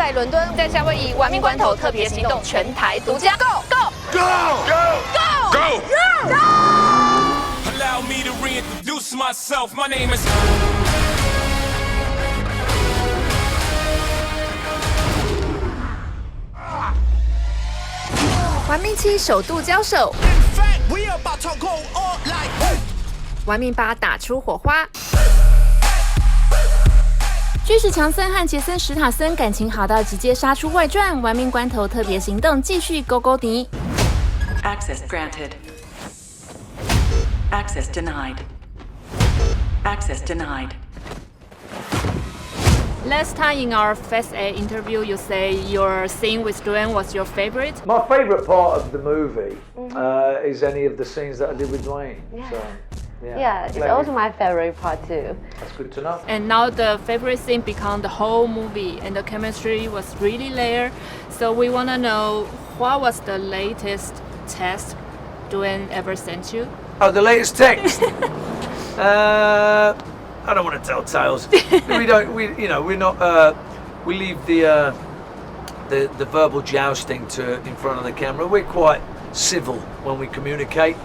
在伦敦，在夏威夷，玩命关头特别行动全台独家 ，Go Go Go Go Go Allow me to reintroduce myself. My name is. 玩命7首度交手，玩命8打出火花。巨石强森和杰森史塔森感情好到直接杀出外传，玩命关头特别行动继续勾勾敌。Access granted. Access denied. Access denied. Last time in our Phase A interview, you say your scene with Dwayne was your favorite. My favourite part of the movie is any of the scenes that I did with Dwayne. Yeah. So, Yeah, it's also my favorite part too. That's good to know. And now the favorite scene become the whole movie, and the chemistry was really there. So we want to know what was the latest test Dwayne ever sent you? Oh, the latest text. I don't want to tell tales. We don't. We're not. We leave the verbal jousting to in front of the camera. We're quite civil when we communicate.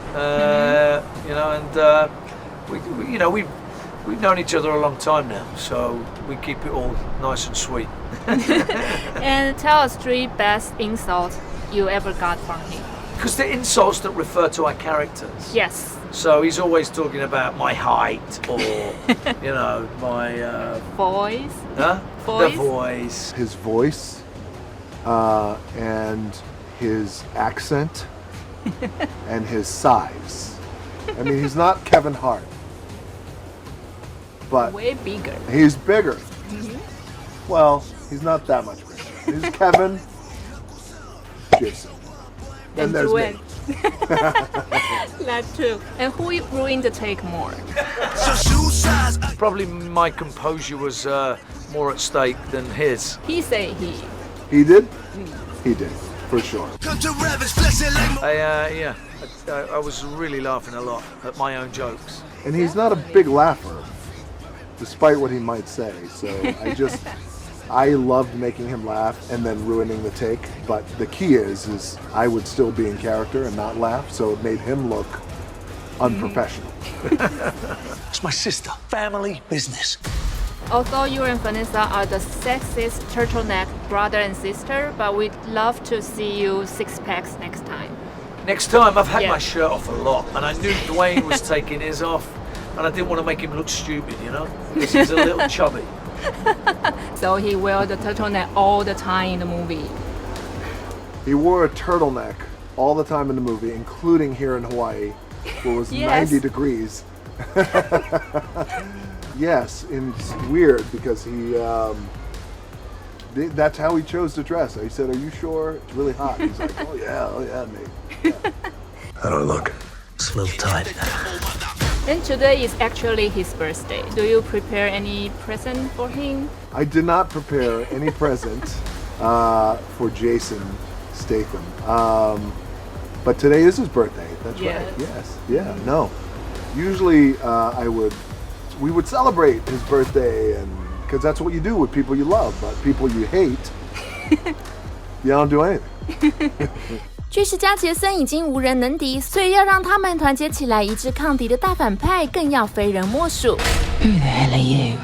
We've known each other a long time now, so we keep it all nice and sweet. And tell us 3 best insults you ever got from him. Because they're insults that refer to our characters. Yes. So he's always talking about my height or, my... Voice? Huh? Voice? The voice. His voice and his accent and his size. I mean, he's not Kevin Hart, but Way bigger. he's bigger. Well, he's not that much bigger. He's Kevin, Jason. And there's Dwayne. me. That's true. And who ruined the take more? Probably my composure was more at stake than his. He say he. He did? He did, for sure. I was really laughing a lot at my own jokes. And he's not a big laugher, despite what he might say. So I loved making him laugh and then ruining the take. But the key is I would still be in character and not laugh, so it made him look unprofessional. It's my sister. Family business. Although you and Vanessa are the sexiest turtleneck brother and sister, but we'd love to see you 6-packs next time. Next time, I've had Yeah. my shirt off a lot, and I knew Dwayne was taking his off, and I didn't want to make him look stupid, because he's a little chubby. So he wear the turtleneck all the time in the movie. He wore a turtleneck all the time in the movie, including here in Hawaii, where it was Yes. 90 degrees. Yes, and it's weird because that's how he chose to dress. I said, "Are you sure? It's really hot." He's like, oh yeah, mate. How do I look? It's a little tight. And today is actually his birthday. Do you prepare any present for him? I did not prepare any present for Jason Statham, but today is his birthday. That's Yes. right. Yes. Yeah. No. Usually, we would celebrate his birthday, and because that's what you do with people you love. But people you hate, you don't do anything. 巨石加杰森已经无人能敌，所以要让他们团结起来，一致抗敌的大反派更要非人莫属。 Who the hell are you?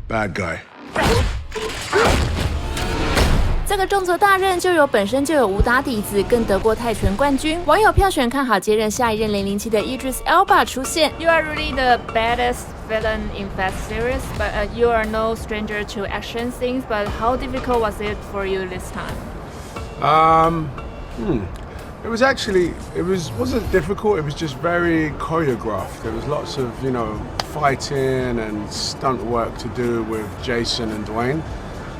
Bad guy. 这个重责大任就有本身就有武打底子，更得过泰拳冠军。网友票选看好接任下一任007的 Idris Elba 出现。You are really the baddest villain in Fast series, but you are no stranger to action scenes. But how difficult was it for you this time? It wasn't difficult. It was just very choreographed. There was lots of fighting and stunt work to do with Jason and Dwayne.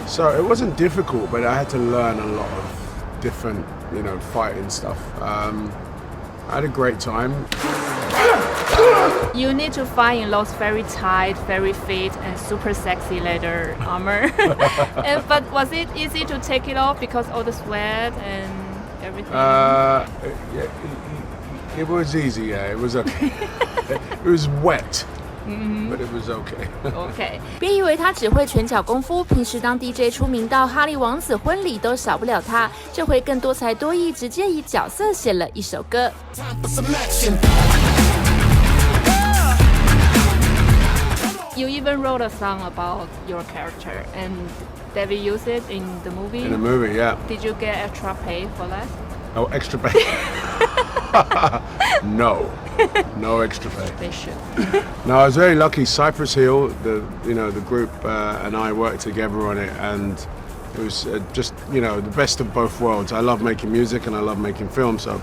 So it wasn't difficult, but I had to learn a lot of different fighting stuff. I had a great time. You need to fight in those very tight, very fit, and super sexy leather armor. But was it easy to take it off because all the sweat and everything? It was easy. Yeah, it was okay. It was wet. but it was okay. OK， 别以为他只会拳脚功夫，平时当 DJ 出名到哈利王子婚礼都少不了他。这回更多才多艺，直接以角色写了一首歌。You even wrote a song about your character, and David used it in the movie. In the movie, yeah. Did you get extra pay for that? Oh, extra pay? No extra pay. They should. No, I was very lucky. Cypress Hill, the group, and I worked together on it, and it was just the best of both worlds. I love making music and I love making films. So.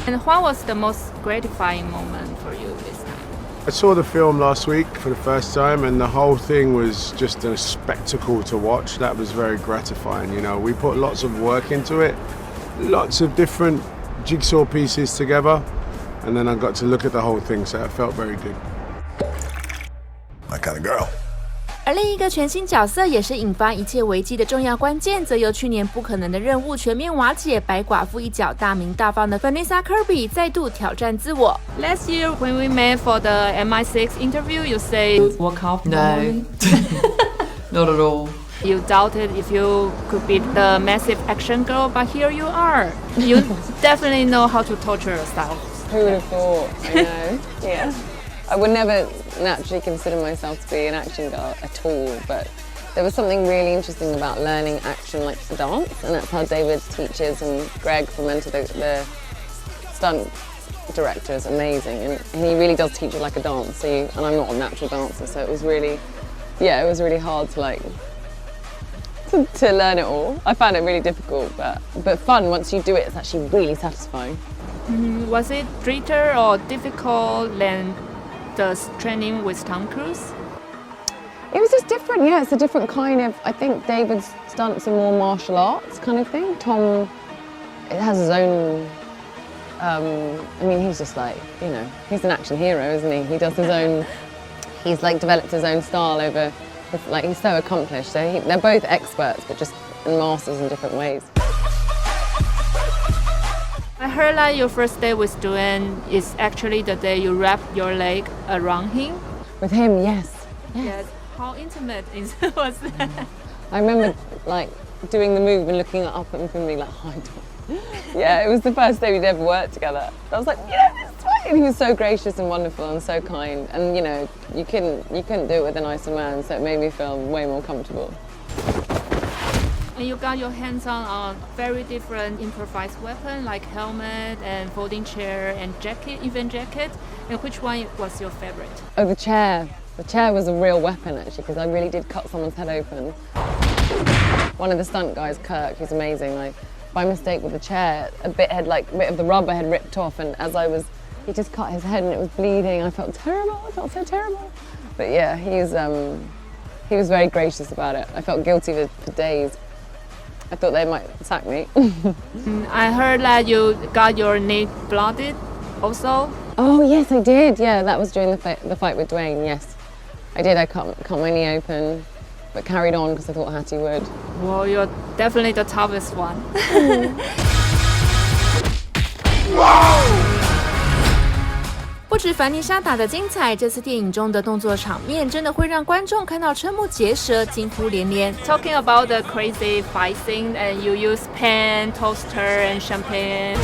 And what was the most gratifying moment for you this time? I saw the film last week for the first time, and the whole thing was just a spectacle to watch. That was very gratifying. We put lots of work into it, lots of different jigsaw pieces together, and then I got to look at the whole thing, so it felt very good. My kind of girl. 而另一个全新角色，也是引发一切危机的重要关键，则由去年不可能的任务全面瓦解，白寡妇一角大名大放的 Vanessa Kirby 再度挑战自我。Last year when we met for the MI6 interview, you say Walk off? No, not at all. You doubted if you could be the massive action girl, but here you are. You definitely know how to torture yourself. Who would have thought? I know. Yeah. I would never naturally consider myself to be an action girl at all, but there was something really interesting about learning action like a dance, and that's how David teaches, and Greg, the mentor, the stunt director, is amazing, and he really does teach you like a dance. And I'm not a natural dancer, so it was really hard to learn it all. I found it really difficult, but fun. Once you do it, it's actually really satisfying. Was it stricter or difficult than the training with Tom Cruise? It was just different, yeah. It's a different kind of. I think David's stunts are more martial arts kind of thing. Tom, it has his own. He's just like, he's an action hero, isn't he? He does his own. He's like developed his own style over. He's so accomplished. So they're both experts, but just masters in different ways. I heard that your first day with Dwayne is actually the day you wrapped your leg around him. With him, yes. Yes. How intimate was that? I remember doing the move and looking up at him and being like, hi, Dwayne. Yeah, it was the first day we'd ever worked together. I was like, that's right. And he was so gracious and wonderful and so kind. And you couldn't do it with a nicer man, so it made me feel way more comfortable. And you got your hands on a very different improvised weapon like helmet and folding chair and jacket, even jacket. And which one was your favorite? Oh, the chair. The chair was a real weapon actually, because I really did cut someone's head open. One of the stunt guys, Kirk, who's amazing, by mistake with the chair, a bit of the rubber had ripped off, and he just cut his head and it was bleeding. I felt terrible. I felt so terrible. But yeah, he was very gracious about it. I felt guilty for days. I thought they might sack me. I heard that you got your knee blooded also. Oh yes, I did. Yeah, that was during the fight with Dwayne. Yes, I did. I cut my knee open, but carried on because I thought Hattie would. Well, you're definitely the toughest one. 不止凡妮莎打得精彩，这次电影中的动作场面真的会让观众看到瞠目结舌、惊呼连连。Talking about the crazy fight scene, and you use pan, toaster, and champagne,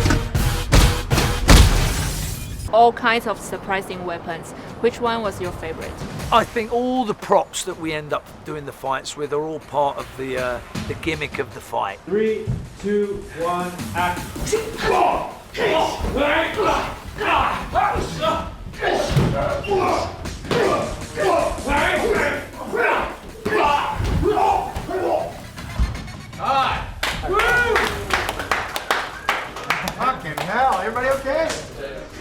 all kinds of surprising weapons. Which one was your favorite? I think all the props that we end up doing the fights with are all part of the gimmick of the fight. 3, 2, 1, action! Fucking hell, everybody okay?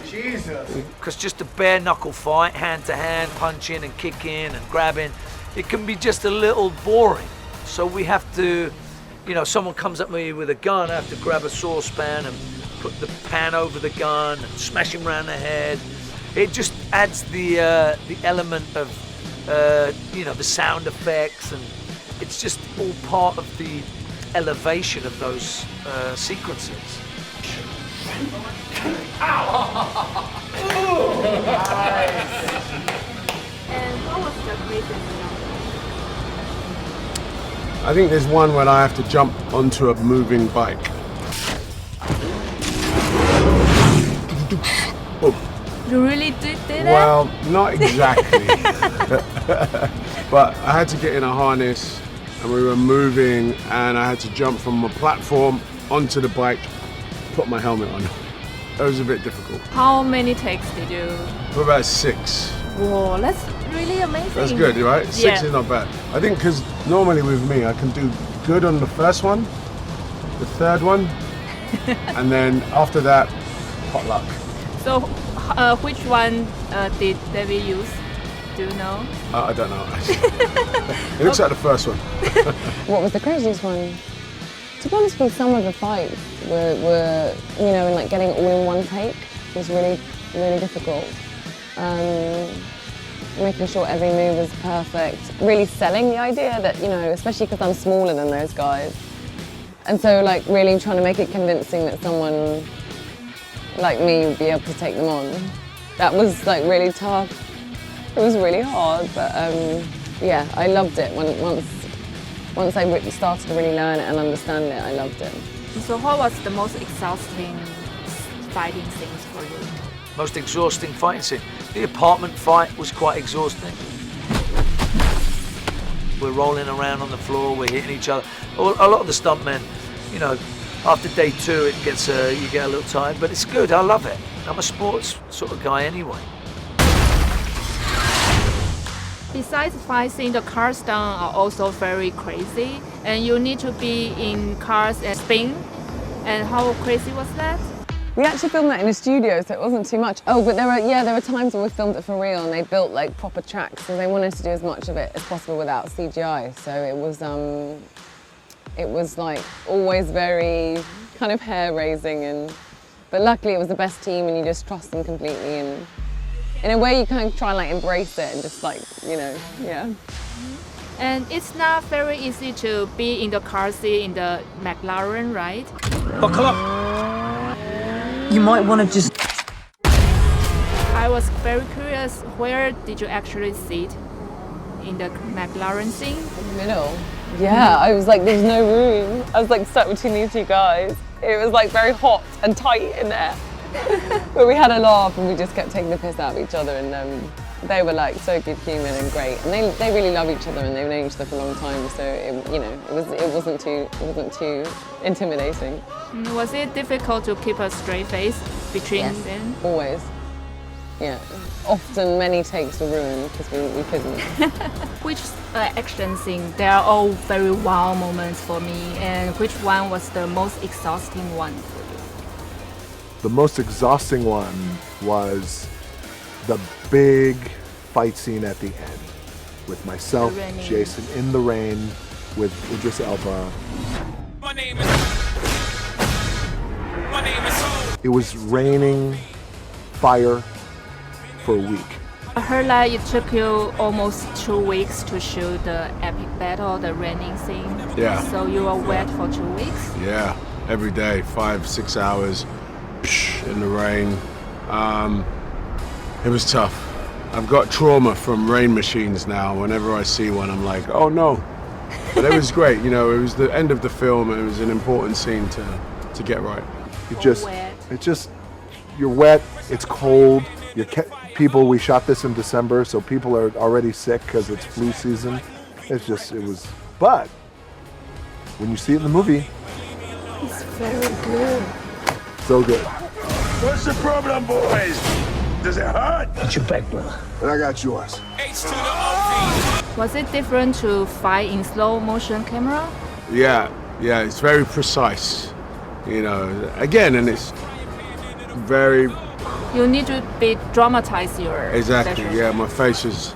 Jesus. Because just a bare knuckle fight, hand to hand, punching and kicking and grabbing, it can be just a little boring. So we have to, someone comes at me with a gun, I have to grab a saucepan and put the pan over the gun and smash him around the head. It just adds the element of, the sound effects, and it's just all part of the elevation of those sequences. And what was the greatest jump? I think there's one when I have to jump onto a moving bike. Oh. You really did that? Well, not exactly. But I had to get in a harness and we were moving and I had to jump from a platform onto the bike, put my helmet on. It was a bit difficult. How many takes did you? For about 6. Whoa, that's really amazing. That's good, right? 6 is not bad. I think because normally with me, I can do good on the first one, the third one, and then after that, potluck. So, which one did David use? Do you know? I don't know. It looks like the first one. What was the craziest one? To be honest with some of the fights were you know, and like getting all in one take was really, really difficult. Making sure every move was perfect. Really selling the idea that, you know, especially because I'm smaller than those guys. And so like really trying to make it convincing that someone like me would be able to take them on. That was like really tough. It was really hard, but yeah, I loved it. Once I started to really learn it and understand it, I loved it. So what was the most exhausting fighting scenes for you? Most exhausting fighting scene? The apartment fight was quite exhausting. We're rolling around on the floor, we're hitting each other. A lot of the stuntmen, you know, after day 2 it gets you get a little tired, but it's good, I love it. I'm a sports sort of guy anyway. Besides fight scene, the car stunts are also very crazy, and you need to be in cars and spin. And how crazy was that? We actually filmed that in a studio, so it wasn't too much. Oh, but there were times when we filmed it for real, and they built like proper tracks, so they wanted to do as much of it as possible without CGI. So it was like always very kind of hair-raising, but luckily it was the best team, and you just trust them completely. And in a way, you kind of try and like embrace it and just like, you know, yeah. And it's not very easy to be in the car seat in the McLaren, right? Buckle up. You might want to just... I was very curious, where did you actually sit in the McLaren scene? In the middle. Yeah, I was like, there's no room. I was like stuck between these two guys. It was like very hot and tight in there. But we had a laugh and we just kept taking the piss out of each other, and they were like so good human and great, and they really love each other and they've known each other for a long time, so it wasn't too intimidating. Was it difficult to keep a straight face between them? Always. Yeah. Often many takes were ruined because we couldn't. Which action scene? They are all very wow moments for me, and which one was the most exhausting one for you? The most exhausting one was the big fight scene at the end with myself, Jason, in the rain with Idris Elba. My name is It was raining fire for a week. I heard that it took you almost 2 weeks to shoot the epic battle, the raining scene. Yeah. So you were wet for 2 weeks? Yeah, every day, 5-6 hours in the rain. It was tough. I've got trauma from rain machines now. Whenever I see one, I'm like, oh no. But it was great, you know, it was the end of the film, and it was an important scene to get right. You're wet, it's cold, we shot this in December, so people are already sick because it's flu season. But when you see it in the movie, it's very good. So good. What's the problem, boys? Does it hurt? Got your back, brother. And I got yours. Was it different to fight in slow motion camera? Yeah, it's very precise, you know, again, and it's very... You need to dramatize your Exactly, session. yeah, my face is...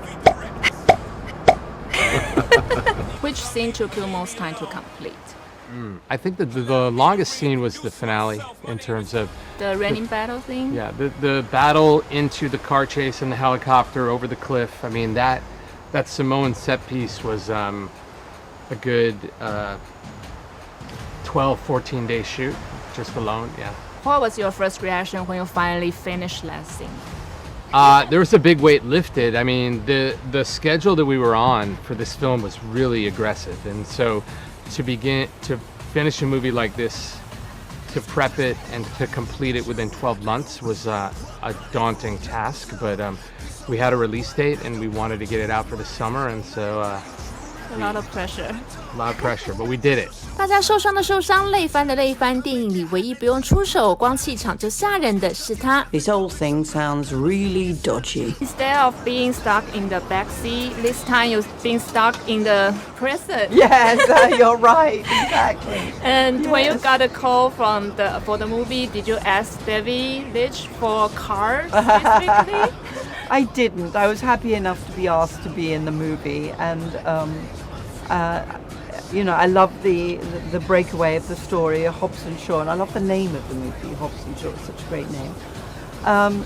Which scene took you most time to complete? I think that the longest scene was the finale in terms of... The raining battle thing? Yeah, the battle into the car chase and the helicopter over the cliff. I mean, that Samoan set piece was a good 12, 14-day shoot, just alone, yeah. What was your first reaction when you finally finished that scene? There was a big weight lifted. I mean, the schedule that we were on for this film was really aggressive, and so to finish a movie like this, to prep it and to complete it within 12 months was a daunting task. But we had a release date, and we wanted to get it out for the summer, and so a lot of pressure. A lot of pressure, but we did it. 大家受伤的受伤，累翻的累翻。电影里唯一不用出手，光气场就吓人的是他。This whole thing sounds really dodgy. Instead of being stuck in the backseat, this time you're being stuck in the prison. Yes, you're right. Exactly. And when you got a call for the movie, did you ask David Leitch for a car specifically? I didn't. I was happy enough to be asked to be in the movie, and you know, I love the breakaway of the story, Hobbs and Shaw, and I love the name of the movie, Hobbs and Shaw. It's such a great name.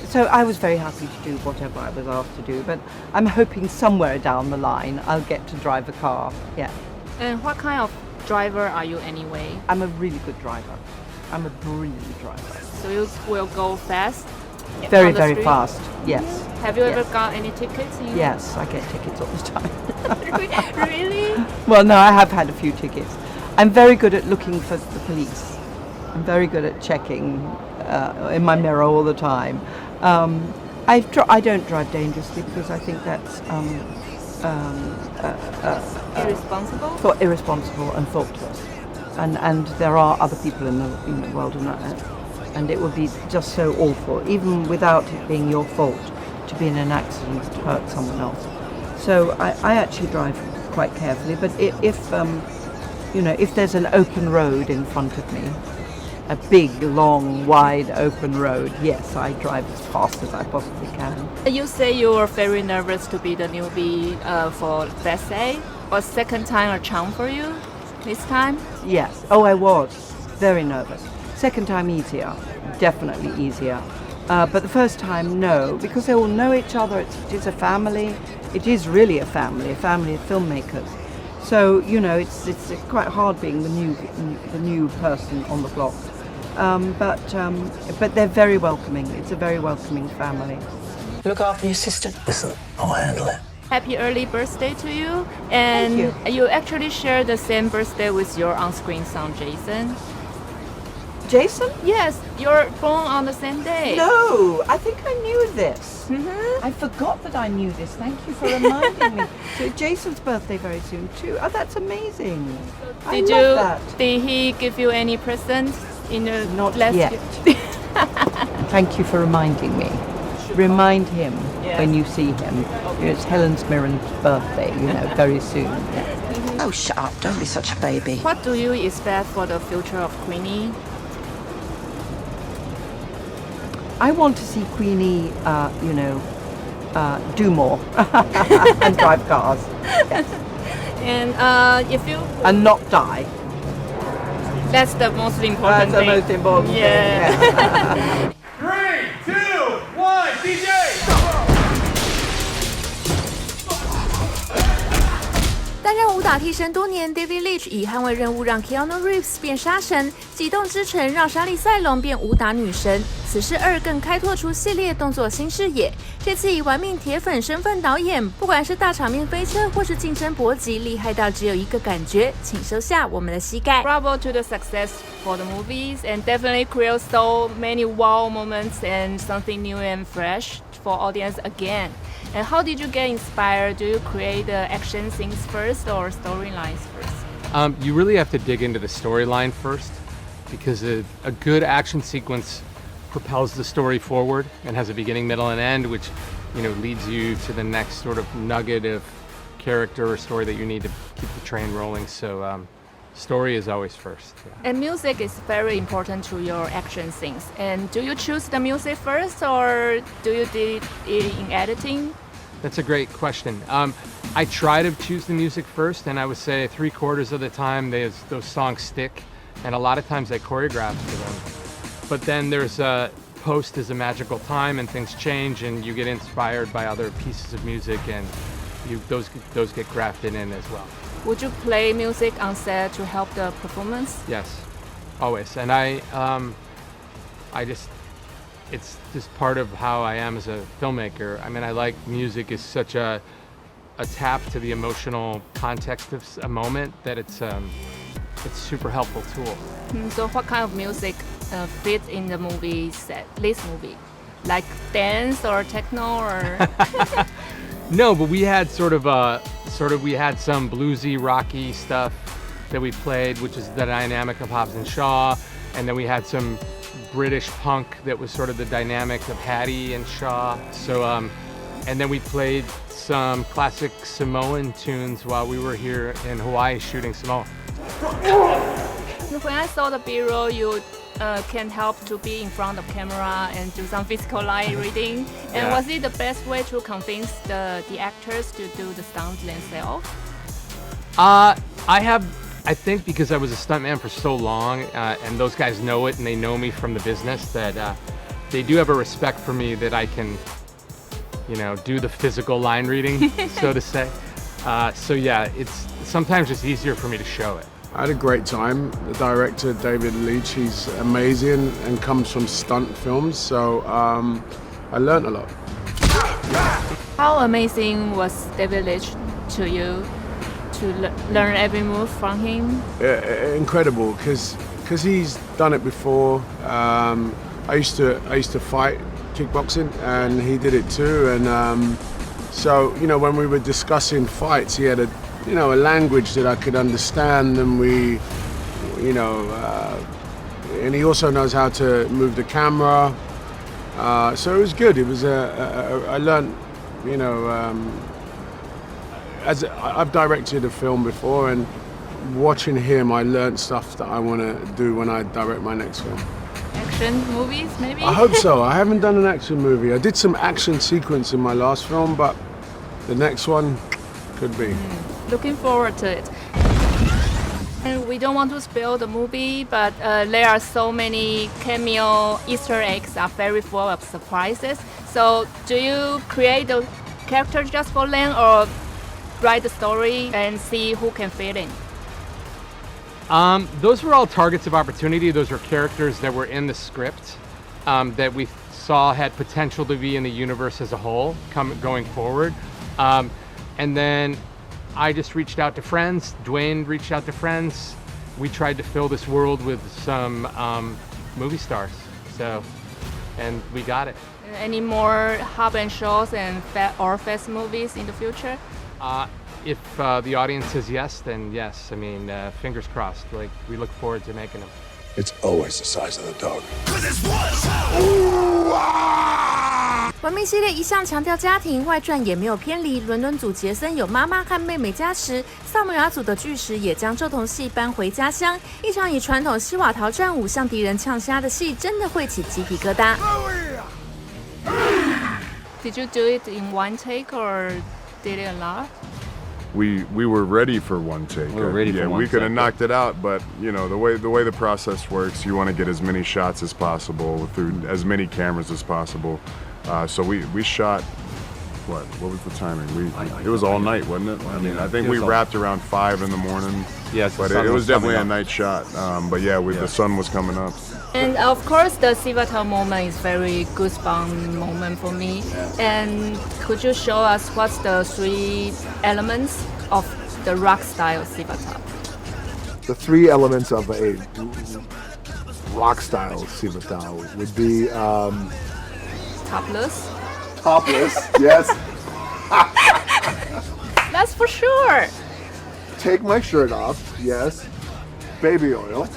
So I was very happy to do whatever I was asked to do, but I'm hoping somewhere down the line I'll get to drive a car. Yeah. And what kind of driver are you anyway? I'm a really good driver. I'm a brilliant driver. So you will go fast? Very, very fast, yes. Have you ever got any tickets? Yes, I get tickets all the time. Really? Well, no, I have had a few tickets. I'm very good at looking for the police. I'm very good at checking in my mirror all the time. I don't drive dangerously because I think that's irresponsible? Irresponsible and thoughtless. And there are other people in the world and it would be just so awful, even without it being your fault, to be in an accident to hurt someone else. So I actually drive quite carefully, but if you know, if there's an open road in front of me, a big, long, wide open road, yes, I drive as fast as I possibly can. You say you were very nervous to be the newbie for Bessay. Was second time a charm for you this time? Yes. Oh, I was very nervous. Second time easier, definitely easier. But the first time, no, because they all know each other. It is a family. It is really a family of filmmakers. So you know, it's quite hard being the new person on the block. But they're very welcoming. It's a very welcoming family. Look after your sister. Listen, I'll handle it. Happy early birthday to you. And you actually share the same birthday with your on-screen son, Jason. Jason? Yes, you're born on the same day. No, I think I knew this. I forgot that I knew this. Thank you for reminding me. So Jason's birthday very soon too. Oh, that's amazing. Did he give you any presents in the Not last yet. Thank you for reminding me. Remind him when you see him. It's Helen Mirren's birthday, you know, very soon. Oh, shut up. Don't be such a baby. What do you expect for the future of Queenie? I want to see Queenie, you know, do more and drive cars. Yes. And if you... And not die. That's the most important thing. That's the most important thing. Yeah. 3, 2, 1, DJ! 担任武打替身多年 ，David Leitch 以捍卫任务让 Keanu Reeves 变杀神，激动之城让莎莉赛隆变武打女神。此事2更开拓出系列动作新视野。这次以玩命铁粉身份导演，不管是大场面飞车或是近身搏击，厉害到只有一个感觉，请收下我们的膝盖。Bravo to the success for the movies and definitely create so many wow moments and something new and fresh for audience again. And how did you get inspired? Do you create the action scenes first or storylines first? You really have to dig into the storyline first, because a good action sequence propels the story forward and has a beginning, middle, and end, which, you know, leads you to the next sort of nugget of character or story that you need to keep the train rolling. So story is always first. Yeah. And music is very important to your action scenes. And do you choose the music first, or do you do it in editing? That's a great question. I try to choose the music first, and I would say 3/4 of the time those songs stick, and a lot of times I choreograph for them. But then there's post is a magical time, and things change, and you get inspired by other pieces of music, and those get grafted in as well. Would you play music on set to help the performance? Yes, always. And I it's just part of how I am as a filmmaker. I mean, I like music is such a tap to the emotional context of a moment that it's super helpful tool. So what kind of music fits in the movie set, this movie? Like dance or techno or? No, but we had we had some bluesy, rocky stuff that we played, which is the dynamic of Hobbs and Shaw, and then we had some British punk that was sort of the dynamic of Hattie and Shaw. So, and then we played some classic Samoan tunes while we were here in Hawaii shooting Samoa. When I saw the B-roll, you can help to be in front of camera and do some physical line reading. And was it the best way to convince the actors to do the stunts themselves? I think because I was a stuntman for so long, and those guys know it and they know me from the business, that they do have a respect for me that I can, do the physical line reading, so to say. So yeah, it's sometimes just easier for me to show it. I had a great time. The director, David Leitch, he's amazing and comes from stunt films, so I learned a lot. How amazing was David Leitch to you to learn every move from him? Incredible, because he's done it before. I used to fight kickboxing, and he did it too. And so when we were discussing fights, he had a language that I could understand, and and he also knows how to move the camera. So it was good. It was I learned, as I've directed a film before, and watching him, I learned stuff that I want to do when I direct my next film. Action movies, maybe? I hope so. I haven't done an action movie. I did some action sequence in my last film, but the next one could be. Looking forward to it. And we don't want to spoil the movie, but there are so many cameo Easter eggs are very full of surprises. So do you create the character just for them, or write the story and see who can fit in? Those were all targets of opportunity. Those were characters that were in the script that we saw had potential to be in the universe as a whole going forward. And then I just reached out to friends. Dwayne reached out to friends. We tried to fill this world with some movie stars. And we got it. Any more Hobbs and Shaws and Fest movies in the future? If the audience says yes, then yes. I mean, fingers crossed. Like, we look forward to making them. It's always the size of the dog. 玩命系列一向强调家庭，外传也没有偏离。伦敦组杰森有妈妈和妹妹加持，萨摩亚组的巨石也将旧同戏搬回家乡。一场以传统西瓦陶战舞向敌人呛虾的戏，真的会起鸡皮疙瘩。Did you do it in one take or did it a lot? We were ready for one take. We were ready for one take. We could have knocked it out, but the way the process works, you want to get as many shots as possible through as many cameras as possible. So we shot. What was the timing? It was all night, wasn't it? I mean, I think we wrapped around 5 in the morning. Yes, but it was definitely a night shot. But yeah, the sun was coming up. And of course, the Civital moment is very goosebump moment for me. And could you show us what's the 3 elements of the rock style Civital? The 3 elements of a rock style Civital would be topless. Topless, yes. That's for sure. Take my shirt off, yes. Baby oil.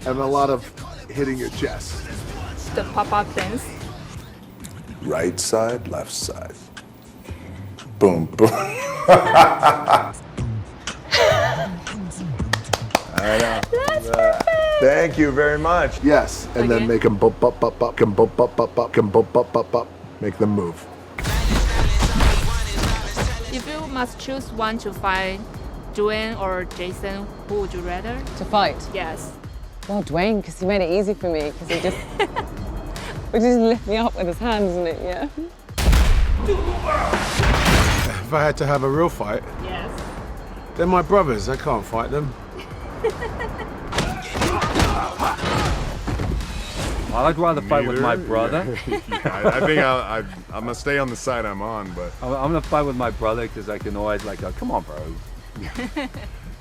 And a lot of hitting your chest. The pop-up dance. Right side, left side. Boom, boom. I know. That's perfect. Thank you very much. Yes, and then make them bump up, up, up, can bump up, up, up, can bump up, up, up. Make them move. If you must choose one to fight, Dwayne or Jason, who would you rather? To fight? Yes. Well, Dwayne, because he made it easy for me, because he just would just lift me up with his hands, isn't it? Yeah. If I had to have a real fight, yes, they're my brothers. I can't fight them. I'd rather fight with my brother. I think I'm gonna stay on the side I'm on, but I'm gonna fight with my brother because I can always like, come on, bro.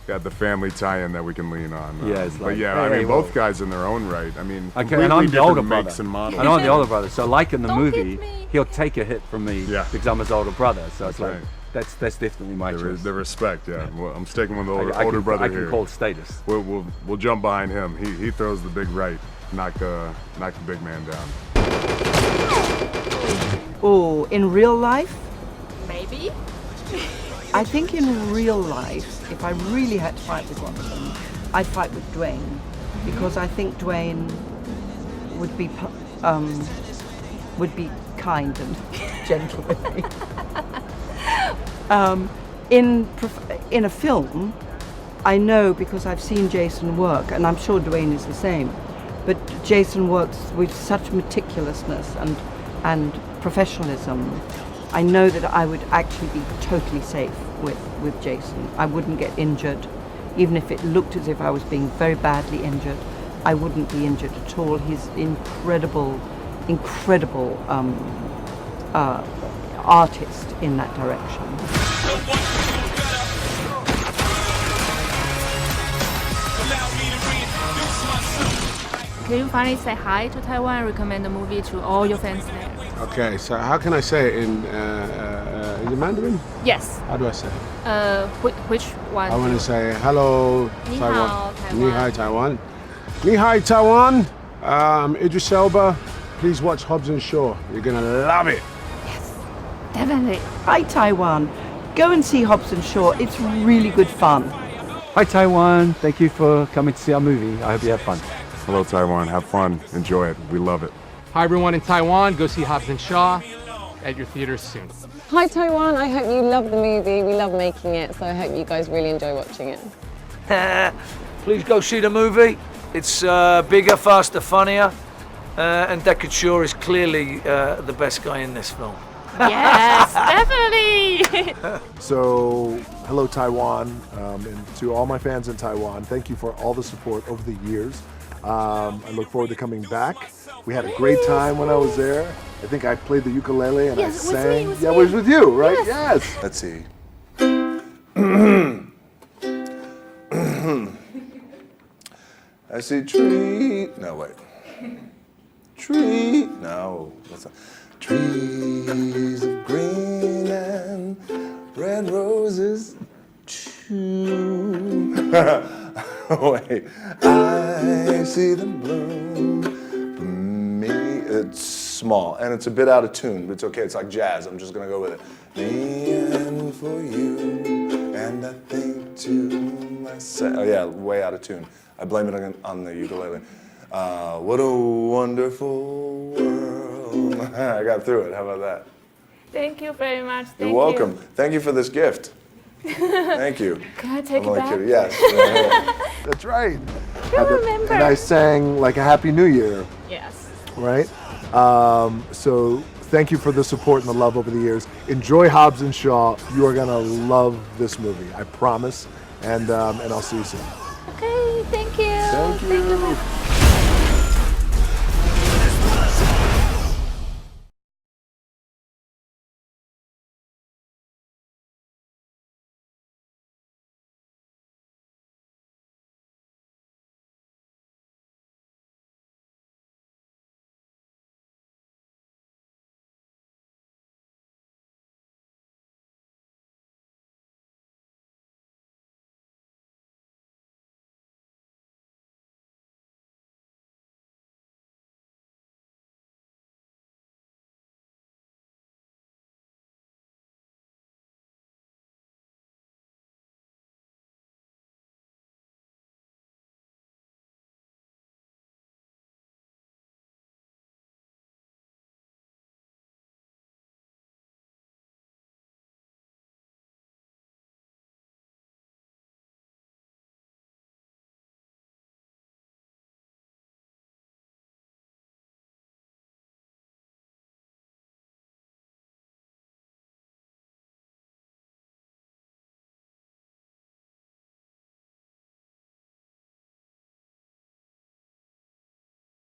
Got the family tie-in that we can lean on. Yeah, it's but like, yeah, hey, I mean, hey, both guys in their own right. I mean, okay, and I'm the older brother. Makes and models. And I'm the older brother. So like in the movie, he'll take a hit from me because I'm his older brother. So it's like that's definitely my choice. The respect, yeah. Well, I'm sticking with the older brother here. I can call status. We'll jump behind him. He throws the big right, knock the big man down. Oh, in real life? Maybe. I think in real life, if I really had to fight with one of them, I'd fight with Dwayne, because I think Dwayne would be kind and gentle with me. In a film, I know because I've seen Jason work, and I'm sure Dwayne is the same, but Jason works with such meticulousness and professionalism. I know that I would actually be totally safe with Jason. I wouldn't get injured. Even if it looked as if I was being very badly injured, I wouldn't be injured at all. He's incredible artist in that direction. Can you finally say hi to Taiwan and recommend the movie to all your fans there? Okay, so how can I say it in is it Mandarin? Yes. How do I say it? Which one? I want to say hello, Ni Taiwan. hao, Taiwan. Ni hai, Taiwan. Ni hai, Taiwan. Idris Elba. Please watch Hobbs and Shaw. You're gonna love it. Definitely. Hi Taiwan. Go and see Hobbs and Shaw. It's really good fun. Hi Taiwan. Thank you for coming to see our movie. I hope you have fun. Hello Taiwan. Have fun. Enjoy it. We love it. Hi everyone in Taiwan. Go see Hobbs and Shaw at your theaters soon. Hi Taiwan, I hope you love the movie. We love making it, so I hope you guys really enjoy watching it. Please go see the movie. It's bigger, faster, funnier, and Deckard Shaw is clearly the best guy in this film. Yes, definitely. So, hello Taiwan, and to all my fans in Taiwan, thank you for all the support over the years. I look forward to coming back. We had a great time when I was there. I think I played the ukulele and I sang. It was with you, right? Yes. Let's see. I see tree. No, wait. Tree. No. That's not. Trees of green and red roses too. Wait. I see them bloom for me. It's small and it's a bit out of tune, but it's okay. It's like jazz. I'm just gonna go with it. Me and for you, and I think to myself. Oh yeah, way out of tune. I blame it on the ukulele. What a wonderful world. I got through it. How about that? Thank you very much. You're welcome. Thank you for this gift. Thank you. Can I take I'm it back? kidding. Yes. That's right. I remember. And I sang like a Happy New Year. Yes. Right? So thank you for the support and the love over the years. Enjoy Hobbs and Shaw. You are gonna love this movie. I promise. And I'll see you soon. Okay, thank you. Thank you.